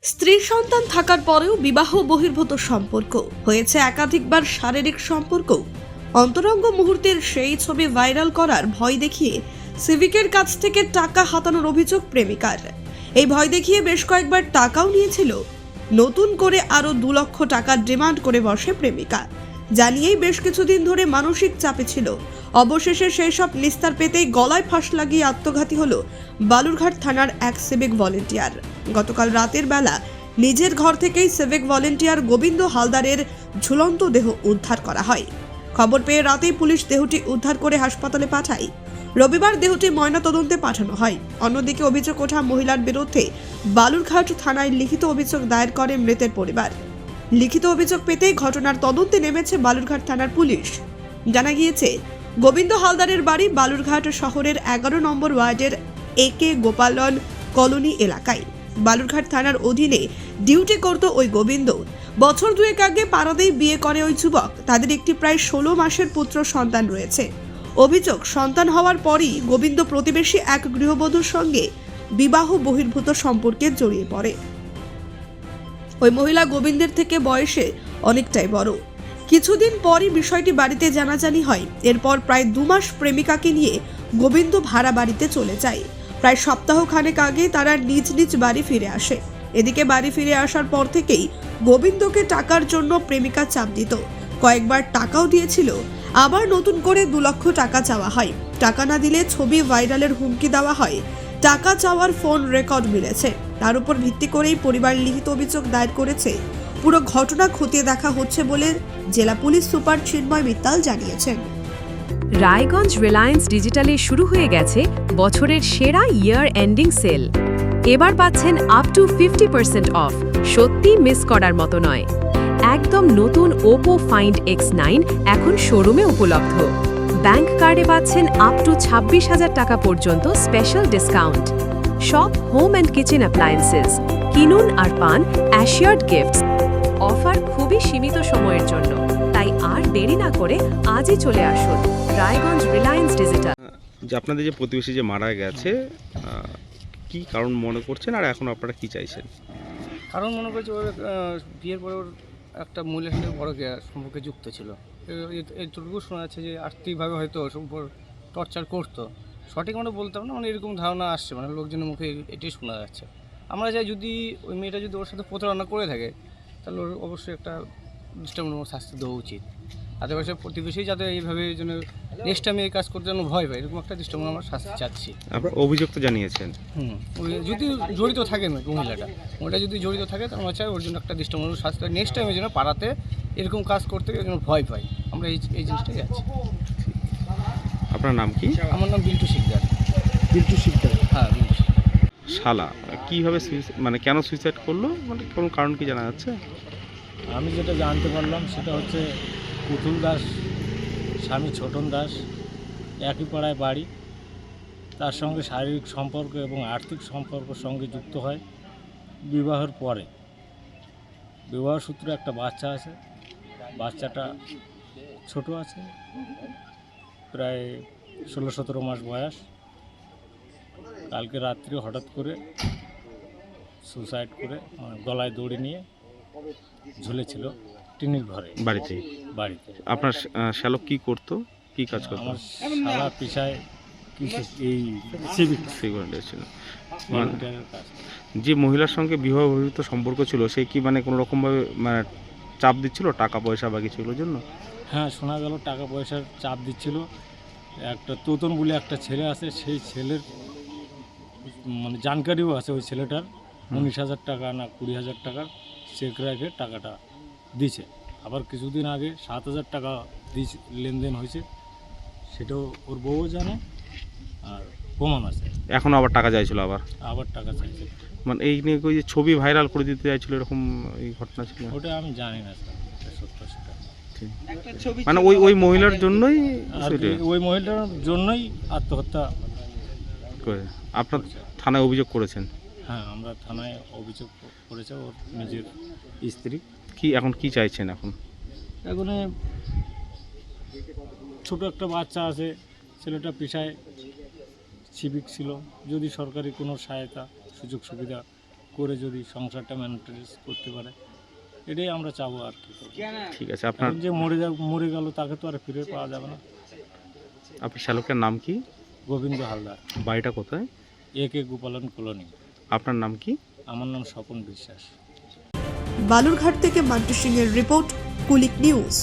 স্ত্রী সন্তান থাকার পরেও বিবাহ বহির্ভূত সম্পর্ক হয়েছে একাধিকবার শারীরিক সম্পর্ক। অন্তরঙ্গ মুহূর্তের সেই ছবি ভাইরাল করার ভয় দেখিয়ে সিভিকের কাছ থেকে টাকা হাতানোর অভিযোগ প্রেমিকার। এই ভয় দেখিয়ে বেশ কয়েকবার টাকাও নিয়েছিল। নতুন করে আরও 2 লক্ষ টাকা ডিমান্ড করে বসে প্রেমিকা। জানিয়েই বেশ কিছুদিন ধরে মানসিক চাপে ছিল। অবশেষে সেই সব নিস্তার পেতেই গলায় ফাঁস লাগিয়ে আত্মঘাতী হলো বালুরঘাট থানার এক সিভিক ভলেন্টিয়ার। গতকাল রাতের বেলা নিজের ঘর থেকেই সিভিক ভলেন্টিয়ার গোবিন্দ হালদারের ঝুলন্ত দেহ উদ্ধার করা হয়। খবর পেয়ে রাতেই পুলিশ দেহটি উদ্ধার করে হাসপাতালে পাঠায়। রবিবার দেহটি ময়নাতদন্তে পাঠানো হয়। অন্যদিকে অভিযোগ ওঠা মহিলার বিরুদ্ধে বালুরঘাট থানায় লিখিত অভিযোগ দায়ের করে মৃতের পরিবার। লিখিত অভিযোগ পেতেই ঘটনার তদন্তে নেমেছে বালুরঘাট থানার পুলিশ। জানা গিয়েছে, গোবিন্দ হালদারের বাড়ি বালুরঘাট শহরের 11 নম্বর ওয়ার্ডের একে গোপালন কলোনি এলাকায়। বালুরঘাট থানার অধীনে ডিউটি করত ওই গোবিন্দ। বছর দুয়েক আগে পাড়াতেই বিয়ে করে ওই যুবক। তাদের একটি প্রায় 16 মাসের পুত্র সন্তান রয়েছে। অভিযোগ, সন্তান হওয়ার পরই গোবিন্দ প্রতিবেশী এক গৃহবধূর সঙ্গে বিবাহ বহির্ভূত সম্পর্কে জড়িয়ে পড়ে। ওই মহিলা গোবিন্দের থেকে বয়সে অনেকটাই বড়। কিছুদিন পরই বিষয়টি বাড়িতে জানাজানি হয়। এরপর প্রায় 2 মাস প্রেমিকাকে নিয়ে গোবিন্দ ভাড়া বাড়িতে চলে যায়। প্রায় সপ্তাহখানেক আগে তারা নিজ নিজ বাড়ি ফিরে আসে। এদিকে বাড়ি ফিরে আসার পর থেকেই গোবিন্দকে টাকার জন্য প্রেমিকা চাপ দিত। কয়েকবার টাকাও দিয়েছিল। আবার নতুন করে 2 লক্ষ টাকা চাওয়া হয়। টাকা না দিলে ছবি ভাইরালের হুমকি দেওয়া হয়। টাকা চাওয়ার ফোন রেকর্ড মিলেছে। তার উপর ভিত্তি করেই পরিবার লিখিত অভিযোগ দায়ের করেছে। পুরো ঘটনা খতিয়ে দেখা হচ্ছে বলে জেলা পুলিশ সুপার চিন্ময় মিত্তাল জানিয়েছেন। রায়গঞ্জ রিলায়েন্স ডিজিটালে শুরু হয়ে গেছে বছরের সেরা ইয়ার এন্ডিং সেল। এবার পাচ্ছেন আপ টু 50% অফ। সত্যি মিস করার মতো নয়। একদম নতুন ওপো ফাইন্ড X9 এখন শোরুমে উপলব্ধ। ব্যাংক কার্ডে পাচ্ছেন আপ টু 26,000 টাকা পর্যন্ত স্পেশাল ডিসকাউন্ট। সব হোম অ্যান্ড কিচেন অ্যাপ্লায়েন্সেস কিনুন আর পান অ্যাশিয়ার্ড গিফটস। অফার খুবই সীমিত সময়ের জন্য, তাই আর দেরি না করে আজই চলে আসুন রায়গঞ্জ রিলায়েন্স ডিজিটাল। যে আপনাদের যে প্রতিবেশী যে মারা গেছে, কি কারণ মনে করছেন আর এখন আপনারা কি চাইছেন? কারণ মনে করছে ওর বিয়ের পরে ওর একটা মহিলার সাথে বড় সম্পর্কে যুক্ত ছিল। এটুকু শোনা যাচ্ছে যে আর্থিকভাবে হয়তো ওর টর্চার করতো। সঠিক আমরা বলতাম না, মানে এরকম ধারণা আসছে, মানে লোকজনের মুখে এটাই শোনা যাচ্ছে। আমরা চাই যদি ওই মেয়েটা যদি ওর সাথে প্রতারণা করে থাকে তাহলে ওর অবশ্যই একটা দৃষ্টান্তমূলক শাস্তি দেওয়া উচিত। আশেপাশে প্রতিবেশী যাতে এইভাবে যেন নেক্সট টাইম এই কাজ করতে যেন ভয় পায়, এরকম একটা দৃষ্টান্তমূলক আমরা শাস্তি চাচ্ছি। আপনারা অভিযোগ তো জানিয়েছেন। ওই যদি জড়িত থাকে মহিলাটা যদি জড়িত থাকে তাহলে আমরা চাই ওর জন্য একটা দৃষ্টান্তমূলক শাস্তি, নেক্সট টাইমের জন্য পাড়াতে এরকম কাজ করতে যেন ভয় পায়। আমরা এই জিনিসটাই যাচ্ছি। আপনার নাম কি? আমার নাম বিল্টু শিকদার। হ্যাঁ, বিল্টু শিকদার। শালা কিভাবে মানে কেন সুইসাইড করলো, মানে কোনো কারণ কি জানা যাচ্ছে? আমি যেটা জানতে পারলাম সেটা হচ্ছে পুতুল দাস স্বামী ছোটন দাস, একই পাড়ায় বাড়ি। তার সঙ্গে শারীরিক সম্পর্ক এবং আর্থিক সম্পর্কের সঙ্গে যুক্ত হয় বিবাহের পরে। বিবাহ সূত্রে একটা বাচ্চা আছে। বাচ্চাটা ছোট আছে, প্রায় 16-17 মাস বয়স। কালকে রাত্রি হঠাৎ করে সুসাইড করে গলায় দড়ি নিয়ে ঝুলেছিল টিনের ঘরে বাড়িতে। আপনার শ্যালক কি করতো, কি কাজ করতো? আমার সারা পেশায় এই সিভিক ছিল। ভলেন্টিয়ারের কাজ। যে মহিলার সঙ্গে বিবাহ বহির্ভূত সম্পর্ক ছিল সে কি মানে কোনো রকমভাবে মানে চাপ দিচ্ছিল টাকা পয়সা বা কিছুগুলোর জন্য? হ্যাঁ, শোনা গেল টাকা পয়সার চাপ দিচ্ছিল। একটা তোতন বলে একটা ছেলে আছে, সেই ছেলের মানে জানকারিও আছে। ওই ছেলেটার 19,000 টাকা না 20,000 টাকার চেক রেখে টাকাটা দিছে। আবার কিছুদিন আগে 7,000 টাকা লেনদেন হয়েছে, সেটাও ওর বউও জানে আর প্রমাণ আছে। এখন আবার টাকা চাইছিল, আবার টাকা চাইছে। মানে এই নিয়ে ওই যে ছবি ভাইরাল করে দিতে চাইছিল, এরকম এই ঘটনা ছিল? ওটা আমি জানি না স্যার, সত্য সেটা। মানে ওই মহিলার জন্যই ওই মহিলার জন্যই আত্মহত্যা করে। আপনার থানায় অভিযোগ করেছেন? হ্যাঁ, আমরা থানায় অভিযোগ করেছে ওর নিজের স্ত্রী। এখন কি চাইছেন? এখন ছোট একটা বাচ্চা আছে, ছেলেটা পেশায় সিভিক ছিল। যদি সরকারি কোনো সহায়তা সুযোগ সুবিধা করে যদি সংসারটা ম্যানেজ করতে পারে, এটাই আমরা চাবো আর কি। ঠিক আছে, আপনার এখন যে মরে গেল তাকে তো আর ফিরে পাওয়া যাবে না। আপনার শ্যালকের নাম কি? গোবিন্দ হালদার, বাড়িটা কোথায়? একে গোপালন কলোনি। আপনার নাম কি? আমার নাম স্বপন বিশ্বাস। বালুরঘাট থেকে মান্টু সিং এর রিপোর্ট, কুলিক নিউজ।